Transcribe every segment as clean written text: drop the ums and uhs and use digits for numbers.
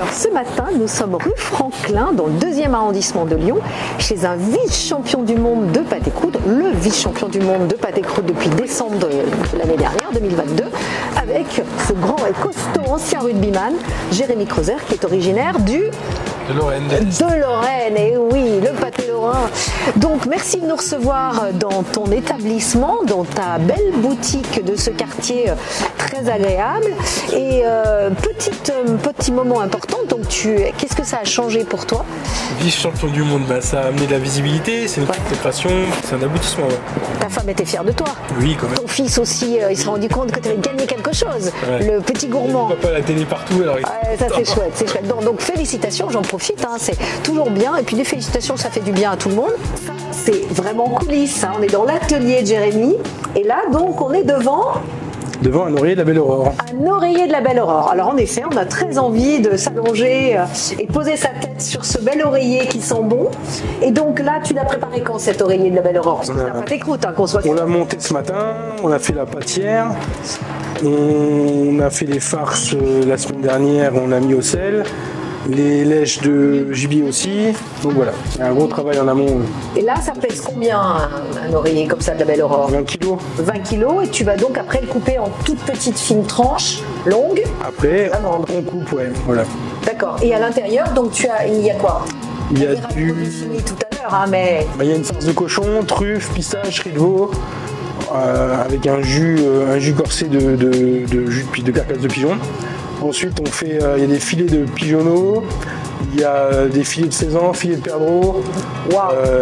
Alors ce matin, nous sommes rue Franklin, dans le 2e arrondissement de Lyon, chez un vice-champion du monde de pâté croûte, le vice-champion du monde de pâté croûte depuis décembre de l'année dernière, 2022, avec ce grand et costaud ancien rugbyman, Jérémy Creuser, qui est originaire de Lorraine. De Lorraine, et oui, le pâté lorrain. Donc merci de nous recevoir dans ton établissement, dans ta belle boutique de ce quartier très agréable. Et petit moment important, donc qu'est-ce que ça a changé pour toi? Vice-champion du monde, ça a amené de la visibilité, c'est une consécration, c'est un aboutissement. Ouais. Ta femme était fière de toi? Oui, quand même. Ton fils aussi, il s'est rendu compte que tu avais gagné quelque chose, le petit gourmand. On voit pas la télé partout, alors ça c'est chouette, c'est chouette. Donc félicitations, j'en profite, hein, c'est toujours bien. Et puis des félicitations, ça fait du bien à tout le monde. C'est vraiment coulisses, hein. On est dans l'atelier de Jérémy. Et là, donc, on est devant un oreiller de la Belle Aurore. Un oreiller de la Belle Aurore. Alors en effet, on a très envie de s'allonger et de poser sa tête sur ce bel oreiller qui sent bon. Et donc là, tu l'as préparé quand, cet oreiller de la Belle Aurore? Parce que c'est un pâté croûte, hein, qu'on soit... On l'a monté ce matin, on a fait la pâtière, on a fait les farces la semaine dernière, on a mis au sel. Les lèches de gibier aussi, donc voilà, il y a un gros travail en amont. Et là, ça pèse combien un oreiller comme ça de la Belle Aurore? 20 kg. 20 kg, et tu vas donc après le couper en toutes petites fines tranches, longues. Après, on coupe, ouais, voilà. D'accord, et à l'intérieur, donc il y a quoi? Il y a tout à l'heure, hein, mais... il y a une farce de cochon, truffe, pistache, riz de veau, avec un jus corsé de jus de carcasse de pigeon. Ensuite, il y a des filets de pigeonneau, il y a des filets de saisan, filets de perdreau,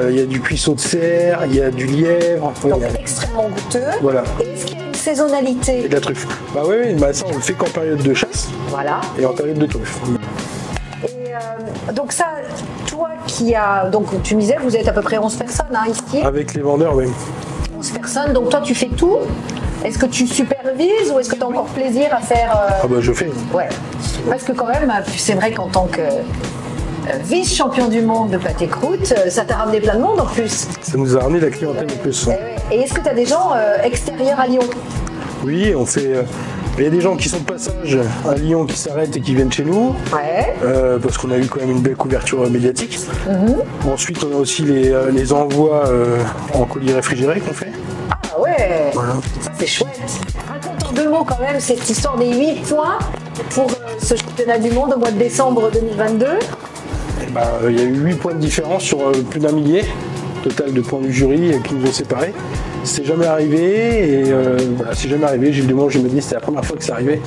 il y a du cuisseau de cerf, il y a du lièvre. Donc extrêmement goûteux. Voilà. Et est-ce qu'il y a une saisonnalité? Et de la truffe. Oui, ça on le fait qu'en période de chasse. Voilà. Et en période de truffe. Et donc ça, toi qui as... Donc tu me disais, vous êtes à peu près 11 personnes hein, ici. Avec les vendeurs, oui. 11 personnes, donc toi tu fais tout? Est-ce que tu supervises ou est-ce que tu as encore plaisir à faire je fais. Ouais. Parce que quand même, c'est vrai qu'en tant que vice-champion du monde de pâté croûte, ça t'a ramené plein de monde en plus. Ça nous a ramené la clientèle en plus. Et est-ce que tu as des gens extérieurs à Lyon? Oui, on fait... Il y a des gens qui sont de passage à Lyon qui s'arrêtent et qui viennent chez nous, parce qu'on a eu quand même une belle couverture médiatique. Ensuite, on a aussi les envois en colis réfrigérés qu'on fait. Ah ouais, voilà. Ça c'est chouette. Raconte en 2 mots quand même cette histoire des 8 points pour ce championnat du monde au mois de décembre 2022. Il y a eu 8 points de différence sur plus d'1 millier total de points du jury qui nous ont séparés. C'est jamais arrivé et c'est jamais arrivé. J'ai eu des moments où je me dis c'était la première fois que ça arrivait.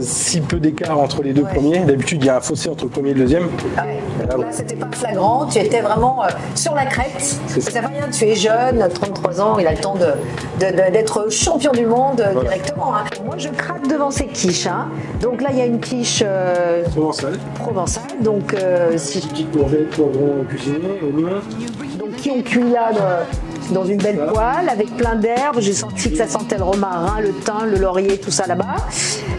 Si peu d'écart entre les deux premiers. D'habitude il y a un fossé entre le premier et le deuxième. Là c'était pas flagrant, tu étais vraiment sur la crête. Ça fait rien, tu es jeune, 33 ans, il a le temps d'être champion du monde directement. Hein. Moi je craque devant ces quiches. Hein. Donc là il y a une quiche provençale. Donc si petite courgette, poivron cuisiné, oignon. Donc qui ont cuit là dans une belle poêle avec plein d'herbes. J'ai senti que ça sentait le romarin, le thym, le laurier, tout ça là-bas.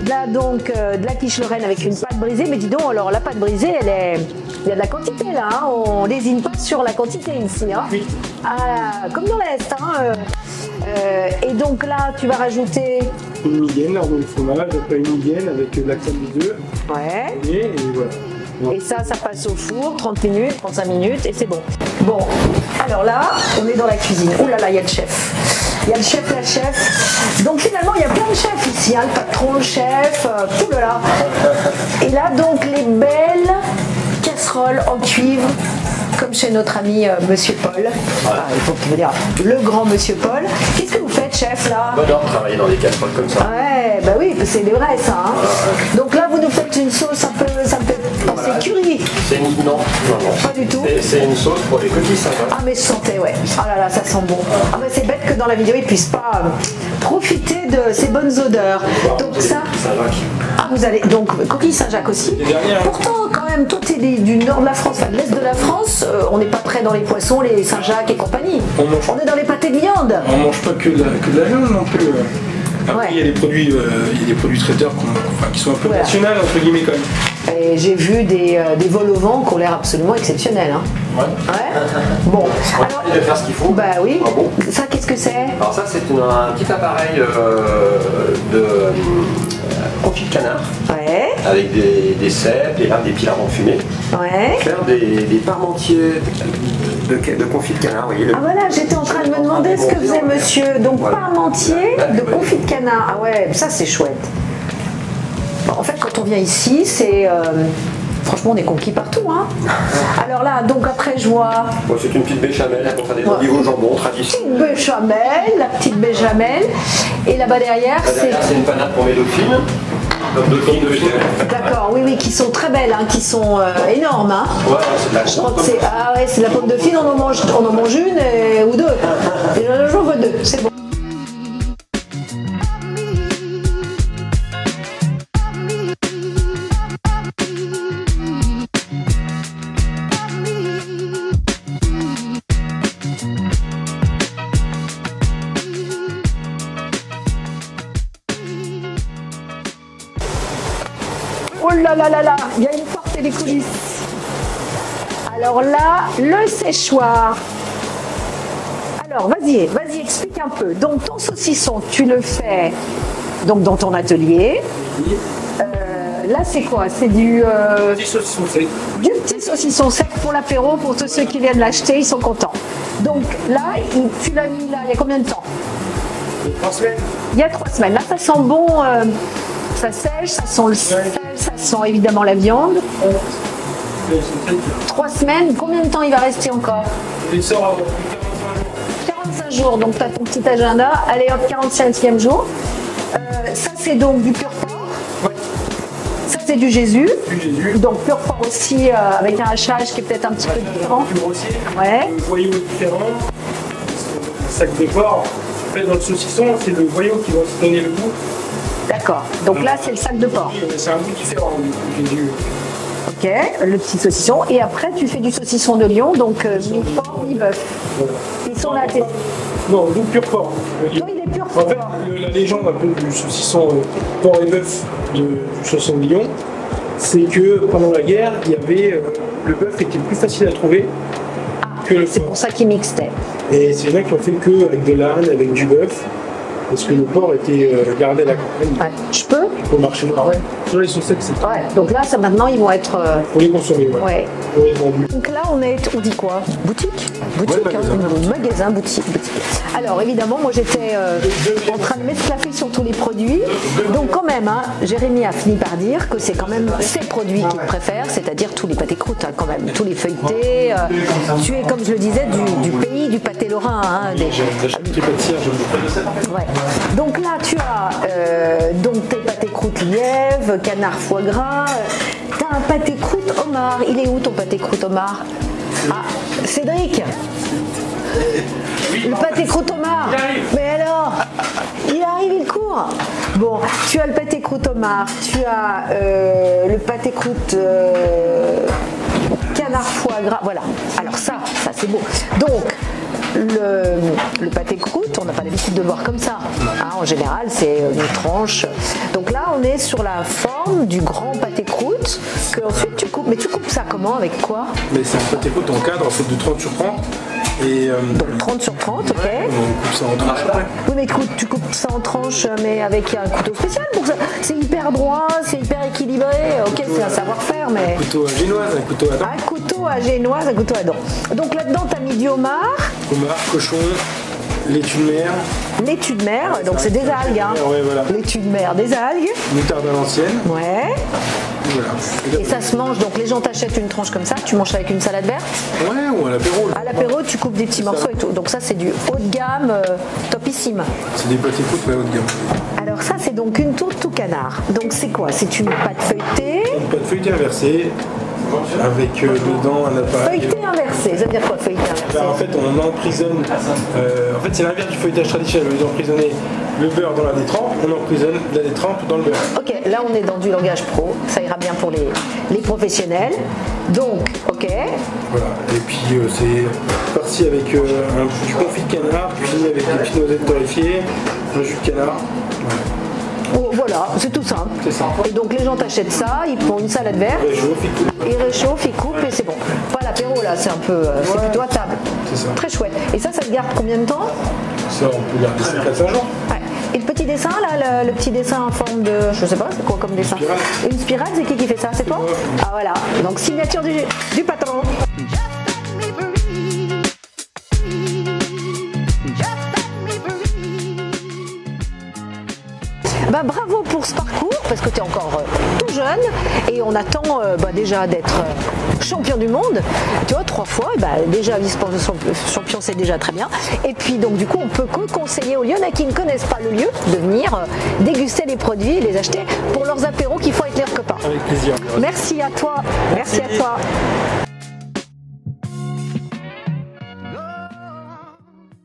Là donc de la quiche lorraine avec une pâte brisée. Mais dis donc, alors la pâte brisée, il y a de la quantité là. Hein. On désigne pas sur la quantité ici. Hein. Oui. Comme dans l'Est. Hein. Et donc là, tu vas rajouter une migaine, lardon de fromage, après une migaine avec la crème des œufs. Ouais. Et voilà. Et ça passe au four, 30 minutes, 35 minutes, et c'est bon. Bon, alors là, on est dans la cuisine. Oh là là, il y a le chef. Il y a le chef, la chef. Donc finalement, il y a plein de chefs ici. Hein, le patron, le chef, tout là là. Et là, donc, les belles casseroles en cuivre, comme chez notre ami Monsieur Paul. Il faut vous dire, le grand Monsieur Paul. Qu'est-ce que vous faites, chef, là? J'adore travailler dans des casseroles comme ça. Ouais, bah oui, c'est des vrais, ça. Hein. Donc là, vous nous faites une sauce un peu... C'est curry. C'est une... Non. Pas du tout. C'est une sauce pour les coquilles Saint-Jacques. Ah mais je sentais, ouais. Ah là là, ça sent bon. Ah mais c'est bête que dans la vidéo, ils puissent pas profiter de ces bonnes odeurs. Donc ça... Saint-Jacques. Ah vous allez... Donc coquille Saint-Jacques aussi. Pourtant, quand même, toi t'es du nord de la France, enfin de l'est de la France. On n'est pas très dans les poissons, les Saint-Jacques et compagnie. On est dans les pâtés de viande. On mange pas que de la viande non plus. Après, il y a des produits traiteurs qui sont un peu nationaux, entre guillemets, quand même. Et j'ai vu des vols au vent qui ont l'air absolument exceptionnels. Hein. Ouais. Bon. Alors, il va faire ce qu'il faut. Bah oui. Ah bon. Ça, qu'est-ce que c'est? Alors ça, c'est un petit appareil de confit de canard. Ouais. Avec des cèpes, des pillards en fumée. Ouais. Faire des parmentiers de confit de canard, vous voyez. Ah voilà, j'étais en train de me demander ce que faisait monsieur. Donc parmentier de confit de canard. Ah ouais, ça c'est chouette. Bon, en fait, quand on vient ici, c'est... franchement, on est conquis partout. Hein. Alors là, donc après, je vois... Bon, c'est une petite béchamel pour faire des olives au jambon traditionnel. Petite béchamel, la petite béchamel. Et là-bas derrière, c'est une panade pour mes dauphines. D'accord, oui, oui, qui sont très belles, hein, qui sont énormes. Hein. Ouais, c'est de la Je crois que c'est... Ah ouais, c'est de la pomme de fine, on en mange une ou deux. Et j'en veux deux, c'est bon. Oh là là là là, il y a une porte et des coulisses. Alors là, le séchoir. Alors, vas-y, explique un peu. Donc, ton saucisson, tu le fais donc dans ton atelier. Là, c'est quoi? C'est du Petit saucisson sec. Du petit saucisson sec pour l'apéro, pour tous ceux qui viennent l'acheter, ils sont contents. Donc là, tu l'as mis là, il y a combien de temps? 3 semaines. Il y a 3 semaines. Là, ça sent bon, ça sèche, ça sent le sel, ça sent évidemment la viande. 3 semaines, combien de temps il va rester encore? Il sort à 45 jours, donc tu as ton petit agenda. Allez hop, 45e jour. Ça, c'est donc du pur porc. Ouais. Ça, c'est du Jésus. Du Jésus. Donc pur porc aussi, avec un hachage qui est peut-être un petit peu différent. Plus grossier. Ouais. Le voyau est différent. Le sac de porc. En fait, dans le saucisson, c'est le voyau qui va se donner le goût. D'accord. Donc là, c'est le sac de porc. C'est un goût différent du Jésus. Ok, le petit saucisson. Et après, tu fais du saucisson de Lyon, donc mi-porc, mi-bœuf. Voilà. Ils sont là, tes... Non, goût pur porc. Toi, il est pur En porc. fait, la légende un peu du saucisson porc et bœuf du saucisson de Lyon, c'est que pendant la guerre, il y avait le bœuf était plus facile à trouver que le C'est porc. pour ça qu'ils mixtaient. Et c'est là qui ont fait que avec de l'âne, avec du bœuf, parce que le porc était gardé à la campagne Ouais. Je peux? au marché noir. Ouais. Sur les saucettes, c'est Ouais. Donc là, ça, maintenant, ils vont être... pour les consommer. Ouais. Ouais. Pour être vendus. Donc là, on dit quoi? Boutique? Boutique, Ouais, magasin. magasin, boutique. Alors évidemment, moi j'étais en train de m'esclaffer sur tous les produits. Donc quand même, hein, Jérémy a fini par dire que c'est quand même ses produits qu'il préfère, c'est-à-dire tous les pâtés croûtes, hein, quand même, tous les feuilletés. Tu es, comme je le disais, du pays du pâté lorrain. Hein, J'achète des pâtissières, je me Ouais. Donc là, tu as donc tes pâtés croûtes lièvre, canard foie gras. Tu as un pâté croûte homard. Il est où ton pâté croûte homard? Ah, Cédric, le pâté croûte homard. Mais alors, il arrive, il court. Bon, tu as le pâté croûte homard, tu as le pâté croûte canard foie gras. Voilà. Alors ça c'est beau. Donc le pâté croûte, on n'a pas l'habitude de le voir comme ça. Hein, en général, c'est une tranche. Donc là, on est sur la forme du grand pâté croûte que ensuite tu coupes. Mais tu coupes ça comment? Avec quoi? Mais c'est un pâté croûte en cadre, en fait, de 30 sur 30. Et Donc 30 sur 30, ok. on coupe ça en tranches après. Oui, mais écoute, tu coupes ça en tranches, mais avec un couteau spécial pour ça. C'est hyper droit, c'est hyper équilibré. Ok, c'est un savoir-faire, mais... Un couteau à génoise, un couteau à dents. Un couteau à génoise, un couteau à dents. Donc là-dedans, tu as mis du homard, Homard, cochon, laitue de mer, laitue de mer, donc c'est des algues. Hein. Ouais, voilà. Laitue de mer, des algues. Moutarde à l'ancienne. Ouais. Voilà. Et ça se mange, donc les gens t'achètent une tranche comme ça, tu manges avec une salade verte. Ouais, ou à l'apéro. À l'apéro, tu coupes des petits morceaux et tout. Donc ça, c'est du haut de gamme, topissime. C'est des pâtés croûtes, mais haut de gamme. Alors ça, c'est donc une tourte tout canard. Donc c'est quoi? C'est une pâte feuilletée. Une pâte feuilletée inversée, avec dedans un appareil. Feuilleté inversé, ça veut dire quoi feuilleté inversé? Là, en fait, on emprisonne. En fait, c'est l'inverse du feuilletage traditionnel. Au lieu d'emprisonner le beurre dans la détrempe, on emprisonne la détrempe dans le beurre. Ok, là on est dans du langage pro, ça ira bien pour les professionnels. Donc, ok. Voilà. Et puis c'est parti avec du confit de canard, puis fini avec des petites noisettes torréfiées, un jus de canard. Voilà. Oh, voilà, c'est tout simple. C'est ça. Et donc les gens t'achètent ça, ils font une salade verte, ils réchauffent, ils coupent et c'est bon. Pas l'apéro là, c'est un peu, c'est plutôt à table. C'est ça. Très chouette. Et ça te garde combien de temps? Ça, on peut garder ça 4-5 jours. Ouais. Et le petit dessin là, le petit dessin en forme de, je sais pas, c'est quoi comme dessin? Une spirale, c'est qui fait ça? C'est toi? Ah voilà. Donc signature du patron. Bah, bravo pour ce parcours parce que tu es encore tout jeune et on attend déjà d'être champion du monde, tu vois, 3 fois, et déjà vice-champion c'est déjà très bien, et puis donc du coup on peut que conseiller aux Lyonnais qui ne connaissent pas le lieu de venir déguster les produits et les acheter pour leurs apéros qu'ils font avec leurs copains. Avec plaisir. Merci à toi, merci à toi.